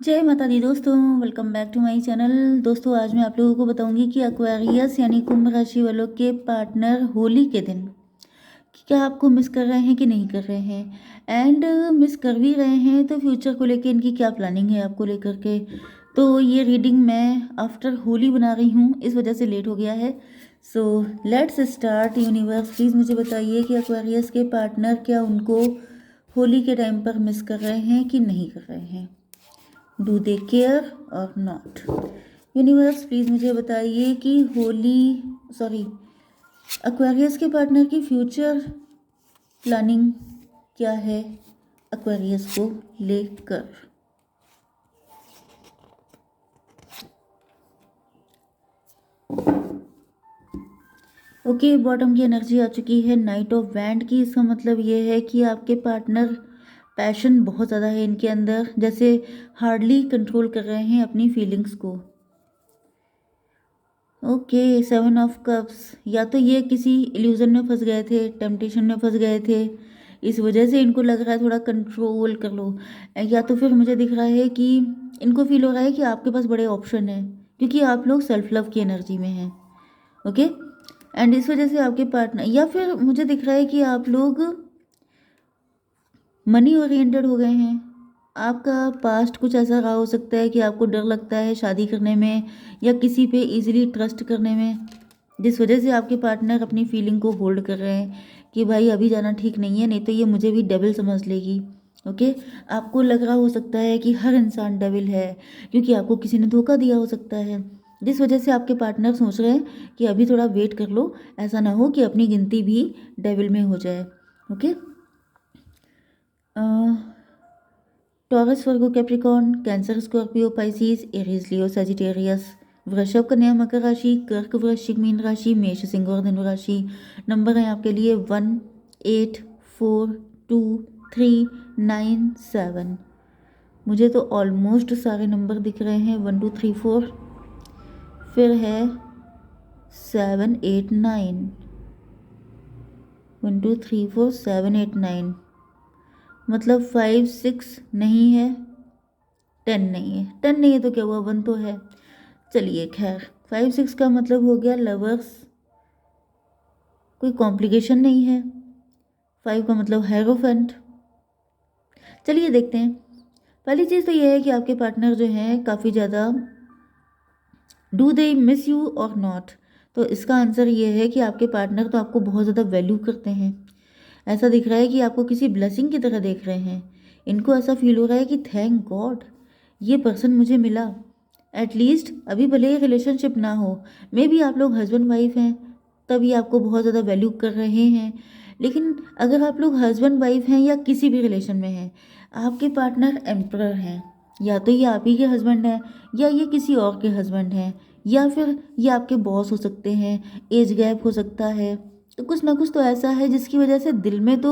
जय माता दी दोस्तों, welcome back to my channel. दोस्तों, आज मैं आप लोगों को बताऊंगी कि एक्वेरियस यानी कुंभ राशि वालों के पार्टनर होली के दिन क्या आपको मिस कर रहे हैं कि नहीं कर रहे हैं, एंड मिस कर भी रहे हैं तो फ्यूचर को लेके इनकी क्या प्लानिंग है आपको लेकर के। तो ये रीडिंग मैं आफ्टर होली बना रही हूँ, इस वजह से लेट हो गया है। So let's start. Universe please मुझे बताइए कि एक्वेरियस के पार्टनर क्या उनको होली के टाइम पर मिस कर रहे हैं कि नहीं कर रहे हैं। डू दे केयर और नॉट। यूनिवर्स प्लीज़ मुझे बताइए कि एक्वेरियस के पार्टनर की फ्यूचर प्लानिंग क्या है एक्वेरियस को लेकर। ओके, बॉटम की एनर्जी आ चुकी है नाइट ऑफ वैंड की। इसका मतलब ये है कि आपके पार्टनर पैशन बहुत ज़्यादा है इनके अंदर, जैसे हार्डली कंट्रोल कर रहे हैं अपनी फीलिंग्स को। Okay, seven of cups. या तो ये किसी इल्यूजन में फंस गए थे, टेम्पटेशन में फंस गए थे, इस वजह से इनको लग रहा है थोड़ा कंट्रोल कर लो। या तो फिर मुझे दिख रहा है कि इनको फील हो रहा है कि आपके पास बड़े ऑप्शन हैं, क्योंकि आप लोग सेल्फ लव की एनर्जी में हैं। ओके, एंड इस वजह से आपके पार्टनर, या फिर मुझे दिख रहा है कि आप लोग मनी ओरिएंटेड हो गए हैं। आपका पास्ट कुछ ऐसा रहा हो सकता है कि आपको डर लगता है शादी करने में या किसी पे इजीली ट्रस्ट करने में, जिस वजह से आपके पार्टनर अपनी फीलिंग को होल्ड कर रहे हैं कि भाई अभी जाना ठीक नहीं है, नहीं तो ये मुझे भी डेविल समझ लेगी। ओके, आपको लग रहा हो सकता है कि हर इंसान डेविल है, क्योंकि आपको किसी ने धोखा दिया हो सकता है, जिस वजह से आपके पार्टनर सोच रहे हैं कि अभी थोड़ा वेट कर लो, ऐसा ना हो कि अपनी गिनती भी डेविल में हो जाए। Okay, Taurus, Virgo, Capricorn, Cancer, Scorpio, Pisces, Aries, Leo, Sagittarius, Vrishabh, Kanya, मकर राशि, कर्क, वृश्चिक, मीन राशि, मेष, सिंह और धनु राशि। नंबर है आपके लिए 1, 8, 4, 2, 3, 9, 7। मुझे तो ऑलमोस्ट सारे नंबर दिख रहे हैं, 1, 2, 3, 4, फिर है 7, 8, 9, 1, 2, 3, 4, 7, 8, 9। मतलब 5, 6 नहीं है, 10 नहीं है। 10 नहीं है तो क्या हुआ, 1 तो है। चलिए खैर, 5, 6 का मतलब हो गया लवर्स, कोई कॉम्प्लिकेशन नहीं है। 5 का मतलब हेरोफेंट। चलिए देखते हैं। पहली चीज़ तो ये है कि आपके पार्टनर जो हैं काफ़ी ज़्यादा, डू दे मिस यू और नॉट। तो इसका आंसर ये है कि आपके पार्टनर तो आपको बहुत ज़्यादा वैल्यू करते हैं। ऐसा दिख रहा है कि आपको किसी ब्लेसिंग की तरह देख रहे हैं। इनको ऐसा फील हो रहा है कि थैंक गॉड ये पर्सन मुझे मिला। एटलीस्ट अभी भले ही रिलेशनशिप ना हो, मे बी आप लोग हस्बैंड वाइफ हैं, तभी आपको बहुत ज़्यादा वैल्यू कर रहे हैं। लेकिन अगर आप लोग हस्बैंड वाइफ हैं या किसी भी रिलेशन में हैं, आपके पार्टनर एम्परर हैं, या तो ये आप ही के हस्बैंड हैं या ये किसी और के हस्बैंड हैं, या फिर ये आपके बॉस हो सकते हैं, एज गैप हो सकता है। तो कुछ ना कुछ तो ऐसा है जिसकी वजह से दिल में तो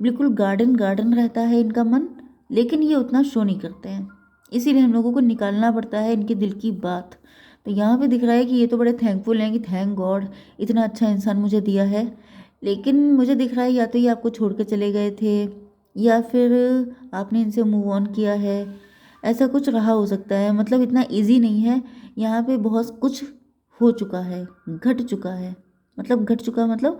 बिल्कुल गार्डन गार्डन रहता है इनका मन, लेकिन ये उतना शो नहीं करते हैं। इसीलिए हम लोगों को निकालना पड़ता है इनके दिल की बात। तो यहाँ पे दिख रहा है कि ये तो बड़े थैंकफुल हैं कि थैंक गॉड इतना अच्छा इंसान मुझे दिया है। लेकिन मुझे दिख रहा है या तो ये आपको छोड़ के चले गए थे, या फिर आपने इनसे मूव ऑन किया है। ऐसा कुछ रहा हो सकता है, मतलब इतना इजी नहीं है। यहाँ पे बहुत कुछ हो चुका है, घट चुका है। मतलब घट चुका मतलब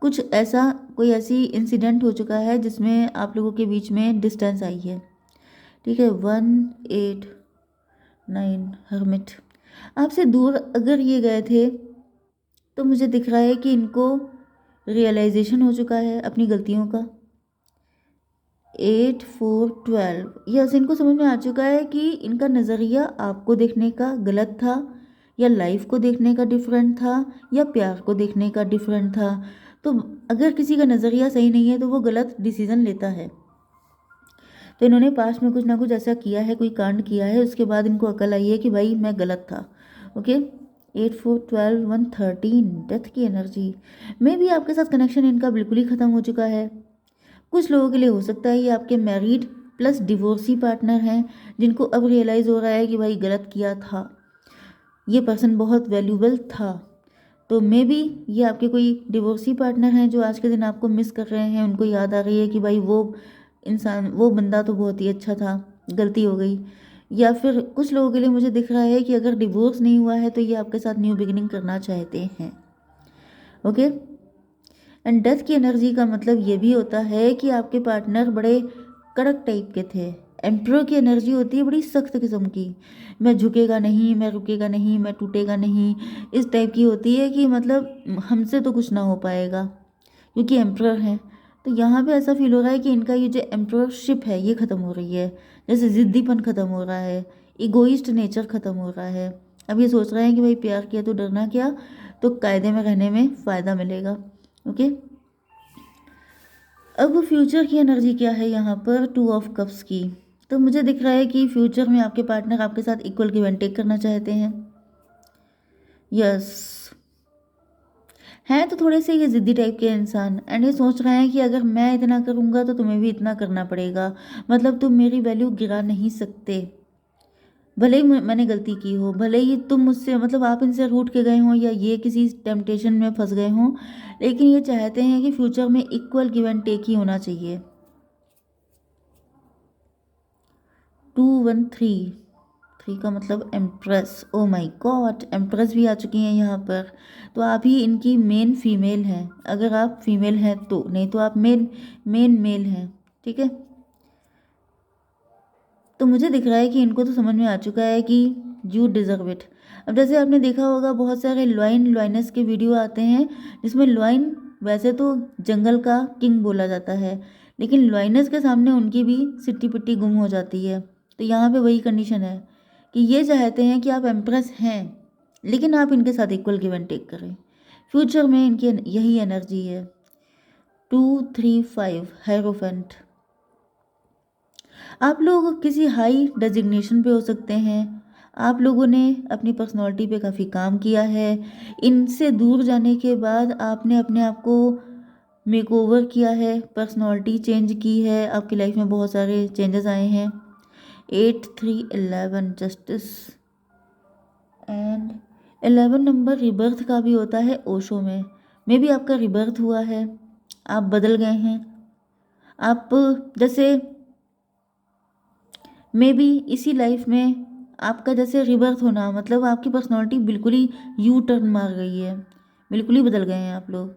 कुछ ऐसा, कोई ऐसी इंसिडेंट हो चुका है जिसमें आप लोगों के बीच में डिस्टेंस आई है। ठीक है, 1, 8, 9, हर्मिट। आपसे दूर अगर ये गए थे तो मुझे दिख रहा है कि इनको रियलाइजेशन हो चुका है अपनी गलतियों का। 8, 4, 12, यस, इनको समझ में आ चुका है कि इनका नज़रिया आपको देखने का गलत था, या लाइफ को देखने का डिफरेंट था, या प्यार को देखने का डिफरेंट था। तो अगर किसी का नज़रिया सही नहीं है तो वो गलत डिसीज़न लेता है। तो इन्होंने पास्ट में कुछ ना कुछ ऐसा किया है, कोई कांड किया है, उसके बाद इनको अकल आई है कि भाई मैं गलत था। ओके, 8, 4, 12, 1, 13, डेथ की एनर्जी में भी आपके साथ कनेक्शन इनका बिल्कुल ही ख़त्म हो चुका है। कुछ लोगों के लिए हो सकता है ये आपके मैरिड प्लस डिवोर्सी पार्टनर हैं, जिनको अब रियलाइज़ हो रहा है कि भाई गलत किया था, ये पर्सन बहुत वैल्यूबल था। तो मे बी ये आपके कोई डिवोर्सी पार्टनर हैं जो आज के दिन आपको मिस कर रहे हैं। उनको याद आ रही है कि भाई वो इंसान, वो बंदा तो बहुत ही अच्छा था, गलती हो गई। या फिर कुछ लोगों के लिए मुझे दिख रहा है कि अगर डिवोर्स नहीं हुआ है तो ये आपके साथ न्यू बिगिनिंग करना चाहते हैं। ओके। एंड डेथ की एनर्जी का मतलब ये भी होता है कि आपके पार्टनर बड़े कड़क टाइप के थे। एम्प्रो की एनर्जी होती है बड़ी सख्त किस्म की, मैं झुकेगा नहीं, मैं रुकेगा नहीं, मैं टूटेगा नहीं, इस टाइप की होती है कि मतलब हमसे तो कुछ ना हो पाएगा, क्योंकि एम्प्रर हैं। तो यहाँ पे ऐसा फील हो रहा है कि इनका ये जो एम्प्ररशिप है ये ख़त्म हो रही है, जैसे ज़िद्दीपन ख़त्म हो रहा है, इगोइस्ट नेचर ख़त्म हो रहा है। अब ये सोच रहे हैं कि भाई प्यार किया तो डरना क्या, तो कायदे में रहने में फ़ायदा मिलेगा। ओके। अब फ्यूचर की एनर्जी क्या है यहाँ पर, 2 ऑफ कप्स की। तो मुझे दिख रहा है कि फ्यूचर में आपके पार्टनर आपके साथ इक्वल गिव एंड टेक करना चाहते हैं। यस, हैं तो थोड़े से ये ज़िद्दी टाइप के इंसान, एंड ये सोच रहे हैं कि अगर मैं इतना करूँगा तो तुम्हें भी इतना करना पड़ेगा, मतलब तुम मेरी वैल्यू गिरा नहीं सकते। भले ही मैंने गलती की हो, भले ही तुम मुझसे मतलब आप इनसे रूठ के गए हों या ये किसी टेम्पटेशन में फंस गए हों, लेकिन ये चाहते हैं कि फ्यूचर में इक्वल गिव एंड टेक ही होना चाहिए। 2 1 3 का मतलब empress. Oh my God, empress भी आ चुकी हैं यहाँ पर। तो आप ही इनकी मेन फीमेल हैं, अगर आप फीमेल हैं तो, नहीं तो आप मेन मेल हैं। ठीक है। तो मुझे दिख रहा है कि इनको तो समझ में आ चुका है कि यू डिज़र्व इट। अब जैसे आपने देखा होगा बहुत सारे लॉइनस के वीडियो आते हैं जिसमें लॉइन वैसे तो जंगल का किंग बोला जाता है, लेकिन लॉइनस के सामने उनकी भी सिट्टी पिट्टी गुम हो जाती है। तो यहाँ पे वही कंडीशन है कि ये चाहते हैं कि आप एम्प्रेस हैं, लेकिन आप इनके साथ इक्वल गिव एंड टेक करें। फ्यूचर में इनकी यही एनर्जी है। 2 3 5 हेरोफेंट। आप लोग किसी हाई डेजिग्नेशन पे हो सकते हैं, आप लोगों ने अपनी पर्सनालिटी पे काफ़ी काम किया है, इनसे दूर जाने के बाद आपने अपने आप को मेकओवर किया है, पर्सनालिटी चेंज की है, आपकी लाइफ में बहुत सारे चेंजेस आए हैं। 8 3 11 जस्टिस एंड 11 नंबर रिबर्थ का भी होता है ओशो में। मे भी आपका रिबर्थ हुआ है, आप बदल गए हैं। आप जैसे मे बी इसी लाइफ में आपका जैसे रिबर्थ होना मतलब आपकी पर्सनालिटी बिल्कुल ही यू टर्न मार गई है, बिल्कुल ही बदल गए हैं आप लोग।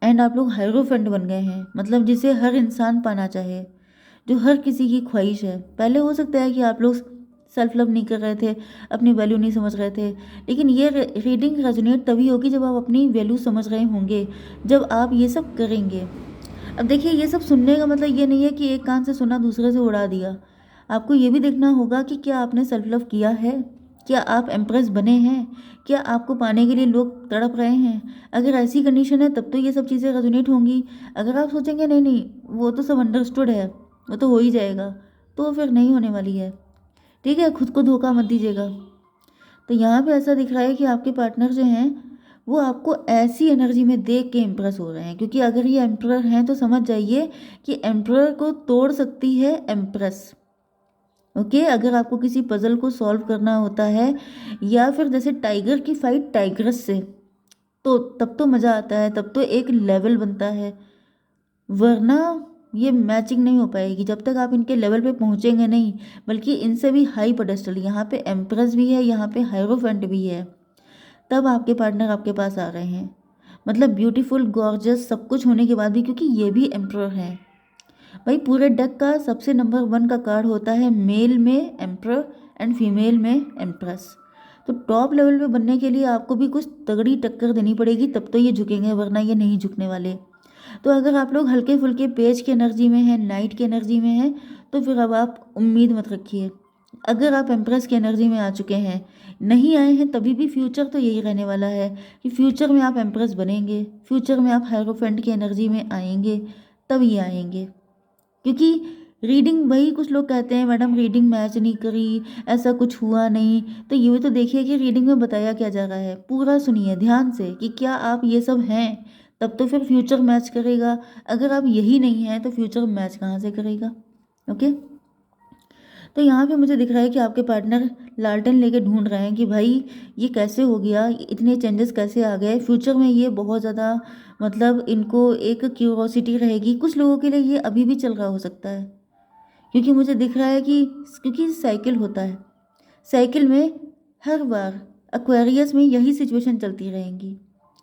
एंड आप लोग हायरोफेंट बन गए हैं, मतलब जिसे हर इंसान पाना चाहे, जो हर किसी की ख्वाहिश है। पहले हो सकता है कि आप लोग सेल्फ लव नहीं कर रहे थे, अपनी वैल्यू नहीं समझ रहे थे, लेकिन ये रीडिंग रेजोनेट तभी होगी जब आप अपनी वैल्यू समझ रहे होंगे, जब आप ये सब करेंगे। अब देखिए, ये सब सुनने का मतलब ये नहीं है कि एक कान से सुना दूसरे से उड़ा दिया। आपको ये भी देखना होगा कि क्या आपने सेल्फ लव किया है, क्या आप एम्प्रेस बने हैं, क्या आपको पाने के लिए लोग तड़प रहे हैं। अगर ऐसी कंडीशन है तब तो ये सब चीज़ें रेजोनेट होंगी। अगर आप सोचेंगे नहीं नहीं वो तो सब अंडरस्टूड है, वो तो हो ही जाएगा, तो फिर नहीं होने वाली है। ठीक है, खुद को धोखा मत दीजिएगा। तो यहाँ पे ऐसा दिख रहा है कि आपके पार्टनर जो हैं वो आपको ऐसी एनर्जी में देख के इम्प्रेस हो रहे हैं, क्योंकि अगर ये एम्प्रर हैं तो समझ जाइए कि एम्प्रर को तोड़ सकती है एम्प्रेस। ओके। अगर आपको किसी पजल को सॉल्व करना होता है या फिर जैसे टाइगर की फाइट टाइग्रेस से, तो तब तो मज़ा आता है, तब तो एक लेवल बनता है, वरना ये मैचिंग नहीं हो पाएगी जब तक आप इनके लेवल पे पहुंचेंगे नहीं, बल्कि इनसे भी हाई पेडेस्टल। यहाँ पे एम्प्रेस भी है, यहाँ पे हायरोफेंट भी है, तब आपके पार्टनर आपके पास आ रहे हैं। मतलब ब्यूटीफुल गॉर्जियस सब कुछ होने के बाद भी, क्योंकि ये भी एम्प्रर है। भाई पूरे डेक का सबसे नंबर 1 का कार्ड होता है मेल में एम्प्रर एंड फीमेल में एम्प्रेस। तो टॉप लेवल पे बनने के लिए आपको भी कुछ तगड़ी टक्कर देनी पड़ेगी, तब तो ये झुकेंगे, वरना ये नहीं झुकने वाले। तो अगर आप लोग हल्के फुल्के पेज की एनर्जी में हैं, नाइट की एनर्जी में हैं, तो फिर अब आप उम्मीद मत रखिए। अगर आप एम्प्रेस की एनर्जी में आ चुके हैं, नहीं आए हैं तभी भी फ्यूचर तो यही रहने वाला है कि फ्यूचर में आप एम्प्रेस बनेंगे, फ्यूचर में आप हायरोफेंट की एनर्जी में आएंगे, तब ये आएंगे। क्योंकि रीडिंग, वही कुछ लोग कहते हैं मैडम रीडिंग मैच नहीं करी, ऐसा कुछ हुआ नहीं, तो ये भी तो देखिए कि रीडिंग में बताया क्या जा रहा है, पूरा सुनिए ध्यान से कि क्या आप ये सब हैं, तब तो फिर फ्यूचर मैच करेगा। अगर आप यही नहीं हैं तो फ्यूचर मैच कहाँ से करेगा। ओके। तो यहाँ पे मुझे दिख रहा है कि आपके पार्टनर लालटेन लेके ढूंढ रहे हैं कि भाई ये कैसे हो गया, इतने चेंजेस कैसे आ गए फ्यूचर में। ये बहुत ज़्यादा मतलब इनको एक क्यूरोसिटी रहेगी। कुछ लोगों के लिए ये अभी भी चल रहा हो सकता है, क्योंकि मुझे दिख रहा है कि क्योंकि साइकिल होता है, साइकिल में हर बार एक्वेरियस में यही सिचुएशन चलती रहेंगी,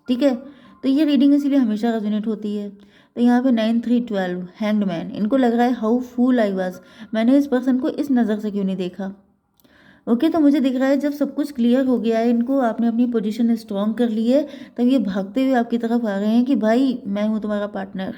ठीक है। तो ये रीडिंग इसीलिए हमेशा रेजोनेट होती है। तो यहाँ पे 9 3 12 हैंग्ड मैन, इनको लग रहा है हाउ फूल आई वाज, मैंने इस पर्सन को इस नज़र से क्यों नहीं देखा। ओके, तो मुझे दिख रहा है जब सब कुछ क्लियर हो गया है, इनको आपने अपनी पोजीशन स्ट्रॉन्ग कर ली है, तब ये भागते हुए आपकी तरफ आ रहे हैं कि भाई मैं हूँ तुम्हारा पार्टनर।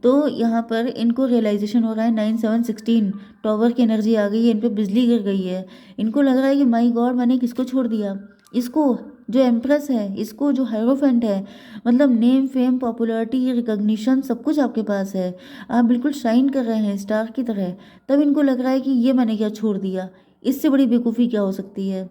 तो यहाँ पर इनको रियलाइजेशन हो रहा है 9 7 16 टॉवर की एनर्जी आ गई है, इन पर बिजली गिर गई है। इनको लग रहा है कि माई गॉड मैंने किसको छोड़ दिया, इसको जो एम्प्रेस है, इसको जो हायरोफेंट है, मतलब नेम फेम पॉपुलैरिटी रिकग्निशन सब कुछ आपके पास है, आप बिल्कुल शाइन कर रहे हैं स्टार की तरह। तब इनको लग रहा है कि ये मैंने क्या छोड़ दिया, इससे बड़ी बेवकूफ़ी क्या हो सकती है।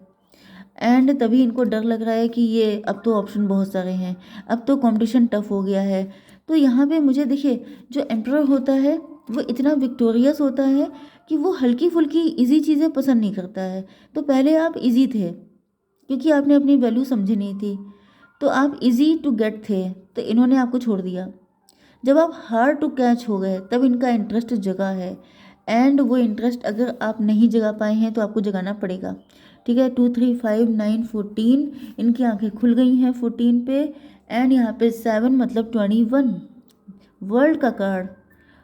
एंड तभी इनको डर लग रहा है कि ये अब तो ऑप्शन बहुत सारे हैं, अब तो कंपटीशन टफ हो गया है। तो यहाँ पे मुझे देखिए जो एम्परर होता है वो इतना विक्टोरियस होता है कि वो हल्की फुल्की इजी चीज़ें पसंद नहीं करता है। तो पहले आप इजी थे क्योंकि आपने अपनी वैल्यू समझी नहीं थी, तो आप इजी टू गेट थे, तो इन्होंने आपको छोड़ दिया। जब आप हार्ड टू कैच हो गए तब इनका इंटरेस्ट जगा है, एंड वो इंटरेस्ट अगर आप नहीं जगा पाए हैं तो आपको जगाना पड़ेगा, ठीक है। 2 3 5 9 14, इनकी आंखें खुल गई हैं 14 पे, एंड यहाँ पे 7 मतलब 21, वर्ल्ड का कार्ड।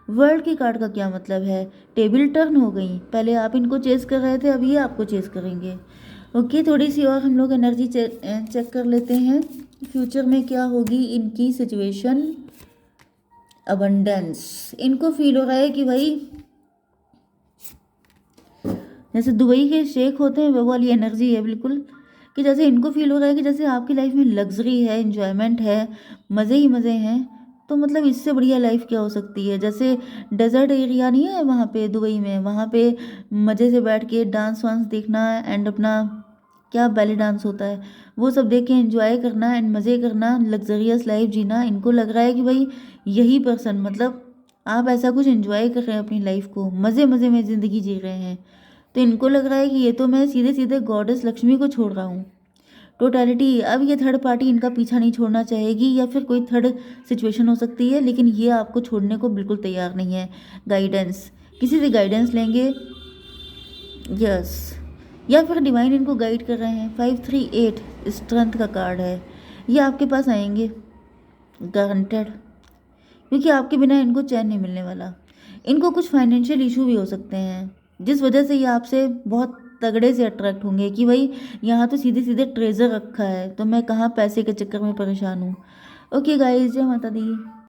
वर्ल्ड की कार्ड का क्या मतलब है, टेबल टर्न हो गई, पहले आप इनको चेस कर रहे थे, अब ये आपको चेस करेंगे। ओके, थोड़ी सी और हम लोग एनर्जी चेक कर लेते हैं, फ्यूचर में क्या होगी इनकी सिचुएशन। अबंडेंस, इनको फील हो रहा है कि भाई जैसे दुबई के शेख होते हैं वो वाली एनर्जी है बिल्कुल, कि जैसे इनको फील हो रहा है कि जैसे आपकी लाइफ में लग्जरी है, इन्जॉयमेंट है, मज़े ही मज़े हैं। तो मतलब इससे बढ़िया लाइफ क्या हो सकती है। जैसे डेजर्ट एरिया नहीं है वहाँ पे दुबई में, वहाँ पे मज़े से बैठ के डांस वांस देखना एंड अपना क्या बैली डांस होता है वो सब देख के एंजॉय करना एंड मज़े करना, लग्जरियस लाइफ जीना। इनको लग रहा है कि भाई यही पर्सन, मतलब आप ऐसा कुछ एंजॉय कर रहे हैं अपनी लाइफ को, मज़े मज़े में ज़िंदगी जी रहे हैं। तो इनको लग रहा है कि ये तो मैं सीधे सीधे गॉडेस लक्ष्मी को छोड़ रहा हूँ। टोटलिटी, अब ये थर्ड पार्टी इनका पीछा नहीं छोड़ना चाहेगी, या फिर कोई थर्ड सिचुएशन हो सकती है, लेकिन ये आपको छोड़ने को बिल्कुल तैयार नहीं है। गाइडेंस, किसी से गाइडेंस लेंगे, यस, या फिर डिवाइन इनको गाइड कर रहे हैं। 5 3 8 स्ट्रेंथ का कार्ड है, ये आपके पास आएंगे गारंटेड, क्योंकि आपके बिना इनको चैन नहीं मिलने वाला। इनको कुछ फाइनेंशियल इशू भी हो सकते हैं जिस वजह से ये आपसे बहुत तगड़े से अट्रैक्ट होंगे कि भाई यहाँ तो सीधे सीधे ट्रेजर रखा है, तो मैं कहाँ पैसे के चक्कर में परेशान हूँ। ओके गाइस, जय माता दी।